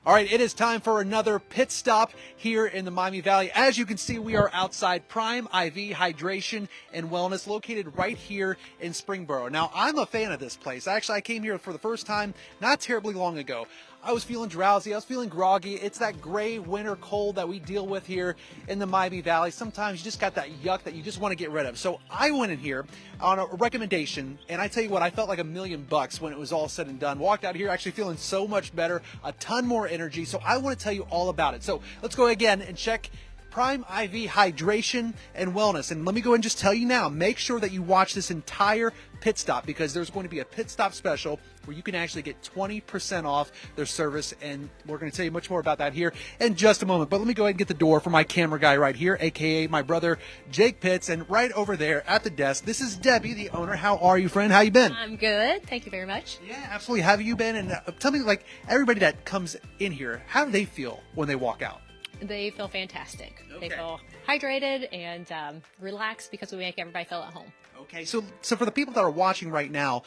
All right, it is time for another pit stop here in the Miami Valley. As you can see, we are outside Prime IV Hydration and Wellness, located right here in Springboro. Now, I'm a fan of this place. Actually, I came here for the first time not terribly long ago. I was feeling drowsy. I was feeling groggy. It's that gray winter cold that we deal with here in the Miami Valley. Sometimes you just got that yuck that you just want to get rid of. So I went in here on a recommendation, and I tell you what, I felt like $1,000,000 when it was all said and done. Walked out here actually feeling so much better, a ton more energy. So I want to tell you all about it. So let's go again and check Prime IV Hydration and Wellness. And let me go and just tell you now, make sure that you watch this entire pit stop, because there's going to be a pit stop special where you can actually get 20% off their service, and we're going to tell you much more about that here in just a moment. But let me go ahead and get the door for my camera guy right here, aka my brother Jake Pitts, and right over there at the desk, this is Debbie, the owner. How are you, friend? How you been? I'm good. Thank you very much. Yeah, absolutely. How have you been? And tell me, like, everybody that comes in here, how do they feel when they walk out? They feel fantastic. Okay. They feel hydrated and relaxed because we make everybody feel at home. Okay, so for the people that are watching right now,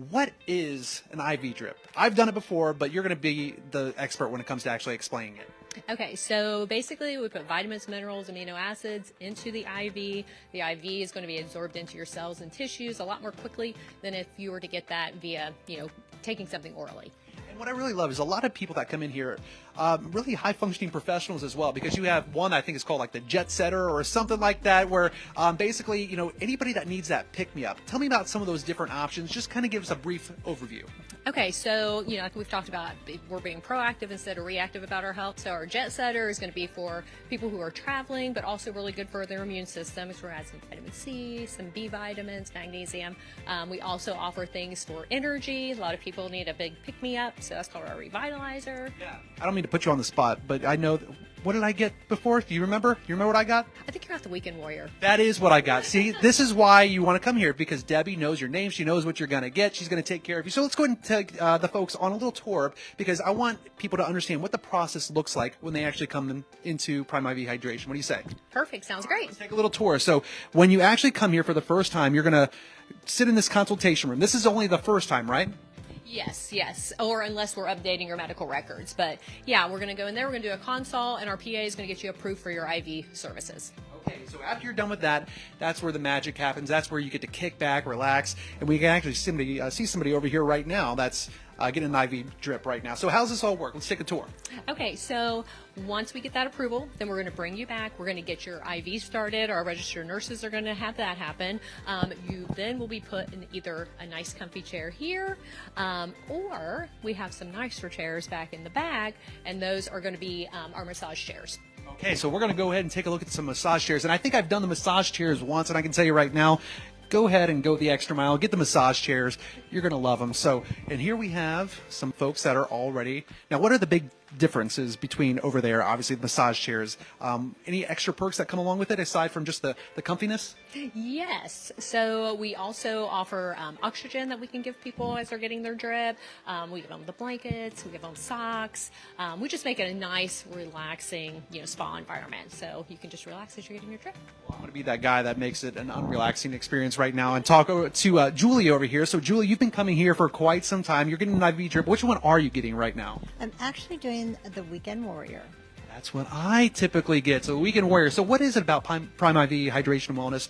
what is an IV drip? I've done it before, but you're going to be the expert when it comes to actually explaining it. Okay, so basically we put vitamins, minerals, amino acids into the IV. The IV is going to be absorbed into your cells and tissues a lot more quickly than if you were to get that via, taking something orally. And what I really love is a lot of people that come in here, really high functioning professionals as well, because you have one I think is called like the jet setter or something like that, where basically, anybody that needs that pick me up. Tell me about some of those different options. Just kind of give us a brief overview. Okay, so, like we've talked about, we're being proactive instead of reactive about our health. So our jet setter is going to be for people who are traveling, but also really good for their immune system. It's where it has some vitamin C, some B vitamins, magnesium. We also offer things for energy. A lot of people need a big pick-me-up, so that's called our revitalizer. Yeah. I don't mean to put you on the spot, but I know, what did I get before? Do you remember? You remember what I got? I think you're at the Weekend Warrior. That is what I got. See, this is why you want to come here, because Debbie knows your name. She knows what you're going to get. She's going to take care of you. So let's go ahead and take the folks on a little tour, because I want people to understand what the process looks like when they actually come into Prime IV Hydration. What do you say? Perfect. Sounds great. Let's take a little tour. So when you actually come here for the first time, you're going to sit in this consultation room. This is only the first time, right? Yes. Or unless we're updating your medical records. But yeah, we're going to go in there, we're going to do a consult, and our PA is going to get you approved for your IV services. Okay, so after you're done with that, that's where the magic happens. That's where you get to kick back, relax, and we can actually see somebody over here right now that's getting an IV drip right now. So how does this all work? Let's take a tour. Okay, so once we get that approval, then we're going to bring you back. We're going to get your IV started. Our registered nurses are going to have that happen. You then will be put in either a nice comfy chair here, or we have some nicer chairs back in the back, and those are going to be our massage chairs. Okay, so we're going to go ahead and take a look at some massage chairs. And I think I've done the massage chairs once, and I can tell you right now, go ahead and go the extra mile. Get the massage chairs. You're going to love them. So, and here we have some folks that are all ready. Now, what are the big differences between over there, obviously the massage chairs? Any extra perks that come along with it aside from just the comfiness? Yes. So we also offer oxygen that we can give people as they're getting their drip. We give them the blankets. We give them socks. We just make it a nice, relaxing, spa environment. So you can just relax as you're getting your drip. Well, I'm going to be that guy that makes it an unrelaxing experience right now and talk over to Julie over here. So Julie, you've been coming here for quite some time. You're getting an IV drip. Which one are you getting right now? I'm actually doing the Weekend Warrior. That's what I typically get. So Weekend Warrior. So what is it about Prime IV Hydration and Wellness?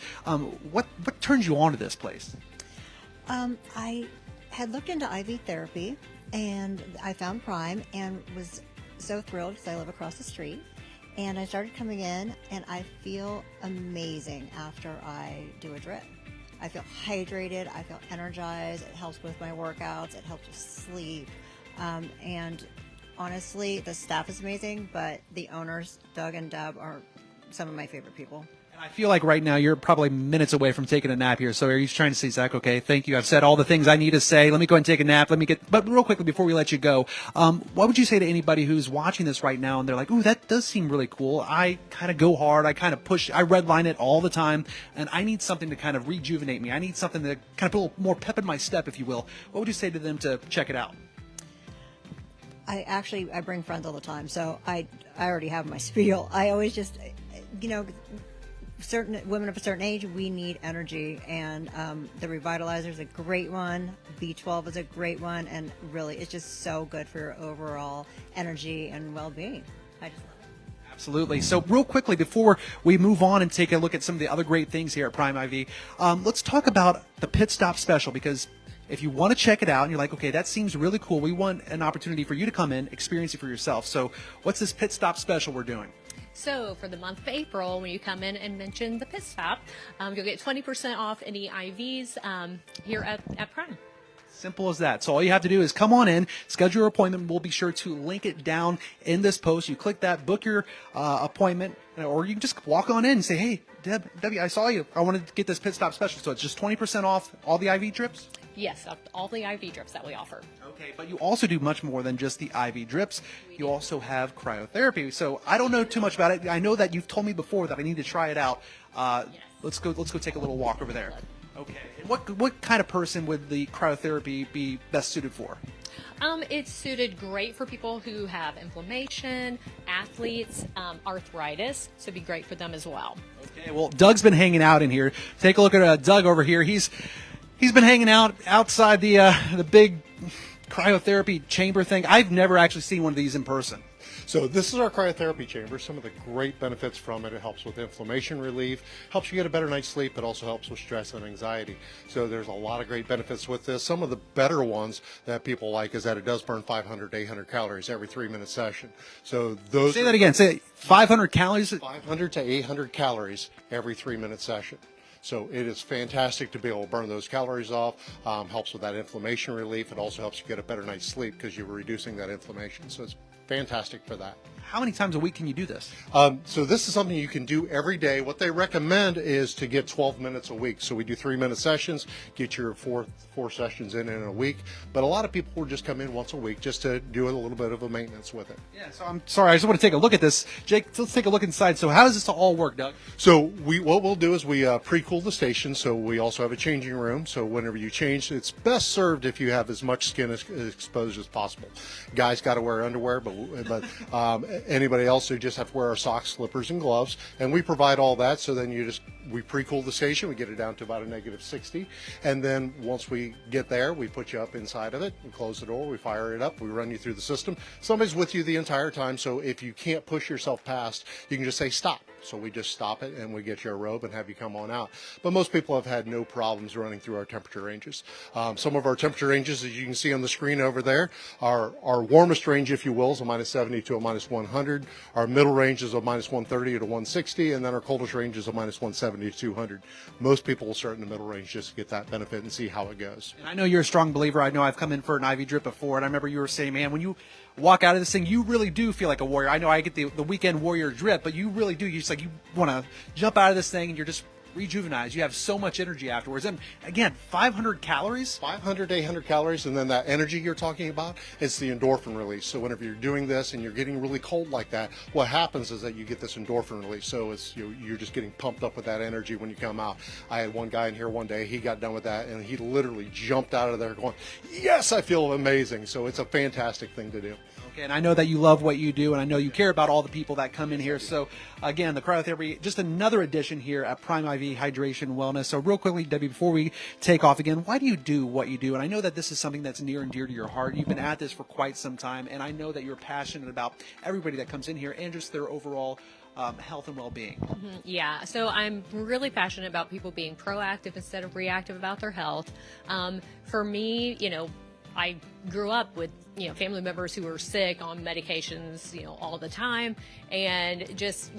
What turns you on to this place? I had looked into IV therapy, and I found Prime and was so thrilled because I live across the street. And I started coming in, and I feel amazing after I do a drip. I feel hydrated. I feel energized. It helps with my workouts. It helps with sleep. And honestly, the staff is amazing, but the owners, Doug and Deb, are some of my favorite people. And I feel like right now you're probably minutes away from taking a nap here. So are you trying to say, Zach, okay, thank you. I've said all the things I need to say. Let me go and take a nap. But real quickly before we let you go, what would you say to anybody who's watching this right now and they're like, ooh, that does seem really cool. I kind of go hard. I kind of push. I redline it all the time. And I need something to kind of rejuvenate me. I need something to kind of put a little more pep in my step, if you will. What would you say to them to check it out? I bring friends all the time, so I already have my spiel. I always just, certain women of a certain age, we need energy, and the Revitalizer is a great one. B12 is a great one, and really, it's just so good for your overall energy and well-being. I just love it. Absolutely. So real quickly, before we move on and take a look at some of the other great things here at Prime IV, let's talk about the Pit Stop Special, because if you want to check it out and you're like, okay, that seems really cool, we want an opportunity for you to come in, experience it for yourself. So what's this Pit Stop Special we're doing? So for the month of April, when you come in and mention the Pit Stop, you'll get 20% off any IVs here at Prime. Simple as that. So all you have to do is come on in, schedule your appointment. We'll be sure to link it down in this post. You click that, book your appointment, or you can just walk on in and say, hey, Debbie, I saw you. I wanted to get this Pit Stop Special. So it's just 20% off all the IV drips? Yes, all the IV drips that we offer. Okay, but you also do much more than just the IV drips. You also have cryotherapy. So I don't know too much about it. I know that you've told me before that I need to try it out. Yes. Let's go take a little walk over there. Okay. And what kind of person would the cryotherapy be best suited for? It's suited great for people who have inflammation, athletes, arthritis, so it'd be great for them as well. Okay. Well, Doug's been hanging out in here. Take a look at Doug over here. He's been hanging out outside the big cryotherapy chamber thing. I've never actually seen one of these in person. So this is our cryotherapy chamber. Some of the great benefits from it: it helps with inflammation relief, helps you get a better night's sleep. It also helps with stress and anxiety. So there's a lot of great benefits with this. Some of the better ones that people like is that it does burn 500 to 800 calories every 3-minute session. So those Say that again. Say 500 calories. 500 to 800 calories every 3-minute session. So it is fantastic to be able to burn those calories off. Helps with that inflammation relief. It also helps you get a better night's sleep because you're reducing that inflammation. So it's fantastic for that. How many times a week can you do this? So this is something you can do every day. What they recommend is to get 12 minutes a week. So we do 3-minute sessions, get your four sessions in a week. But a lot of people will just come in once a week just to do a little bit of a maintenance with it. Yeah, so I'm sorry, I just want to take a look at this. Jake, let's take a look inside. So how does this all work, Doug? So what we'll do is we pre-cool the station. So we also have a changing room. So whenever you change, it's best served if you have as much skin exposed as possible. Guys got to wear underwear, but anybody else, who just have to wear our socks, slippers, and gloves. And we provide all that. So then we pre-cool the station. We get it down to about a -60. And then once we get there, we put you up inside of it. We close the door. We fire it up. We run you through the system. Somebody's with you the entire time. So if you can't push yourself past, you can just say stop. So we just stop it and we get you a robe and have you come on out. But most people have had no problems running through our temperature ranges. Some of our temperature ranges, as you can see on the screen over there, our warmest range, if you will, is a -70 to a -100. Our middle range is a -130 to 160, and then our coldest range is a -170 to 200. Most people will start in the middle range just to get that benefit and see how it goes. And I know you're a strong believer. I know I've come in for an IV drip before, and I remember you were saying, man, when you walk out of this thing, you really do feel like a warrior. I know I get the weekend warrior drip, but you really do. You just like, you want to jump out of this thing and you're just rejuvenized. You have so much energy afterwards. And again, 500 calories? 500 to 800 calories, and then that energy you're talking about, it's the endorphin release. So whenever you're doing this and you're getting really cold like that, what happens is that you get this endorphin release. So it's you're just getting pumped up with that energy when you come out. I had one guy in here one day, he got done with that, and he literally jumped out of there going, yes, I feel amazing. So it's a fantastic thing to do. Okay, and I know that you love what you do, and I know you care about all the people that come in here. So, again, the cryotherapy, just another addition here at Prime IV Hydration Wellness. So, real quickly, Debbie, before we take off again, why do you do what you do? And I know that this is something that's near and dear to your heart. You've been at this for quite some time, and I know that you're passionate about everybody that comes in here and just their overall health and well-being. Mm-hmm. Yeah, so I'm really passionate about people being proactive instead of reactive about their health. For me, I grew up with, family members who were sick on medications, all the time, and just,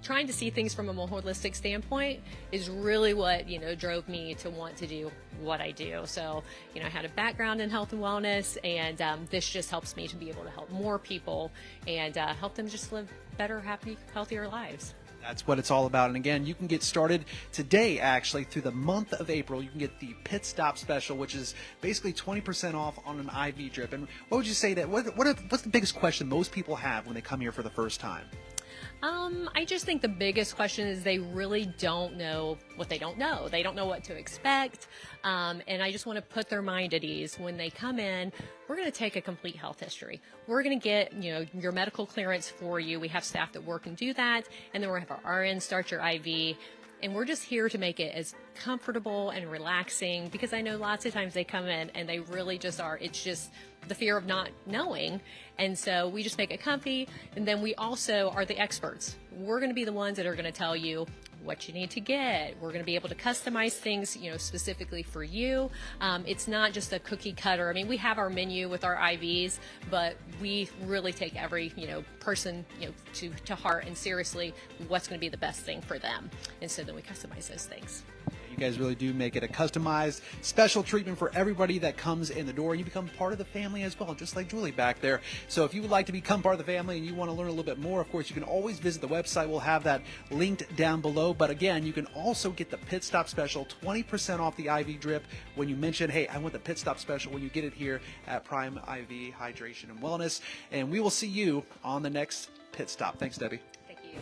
trying to see things from a more holistic standpoint is really what, drove me to want to do what I do. So, I had a background in health and wellness, and this just helps me to be able to help more people and help them just live better, happy, healthier lives. That's what it's all about. And again, you can get started today, actually, through the month of April. You can get the Pit Stop Special, which is basically 20% off on an IV drip. And what would you say that, what's the biggest question most people have when they come here for the first time? I just think the biggest question is they really don't know what they don't know. They don't know what to expect. And I just want to put their mind at ease. When they come in, we're going to take a complete health history. We're going to get, your medical clearance for you. We have staff that work and do that. And then we're going to have our RN start your IV. And we're just here to make it as comfortable and relaxing, because I know lots of times they come in and they really just are, it's just the fear of not knowing. And so we just make it comfy. And then we also are the experts. We're going to be the ones that are going to tell you what you need to get. We're going to be able to customize things, specifically for you. It's not just a cookie cutter. I mean, we have our menu with our IVs, but we really take every, person, to heart, and seriously what's going to be the best thing for them. And so then we customize those things. You guys really do make it a customized, special treatment for everybody that comes in the door. You become part of the family as well, just like Julie back there. So if you would like to become part of the family and you want to learn a little bit more, of course, you can always visit the website. We'll have that linked down below. But again, you can also get the Pit Stop Special, 20% off the IV drip when you mention, hey, I want the Pit Stop Special, when you get it here at Prime IV Hydration and Wellness. And we will see you on the next Pit Stop. Thanks, Debbie. Thank you.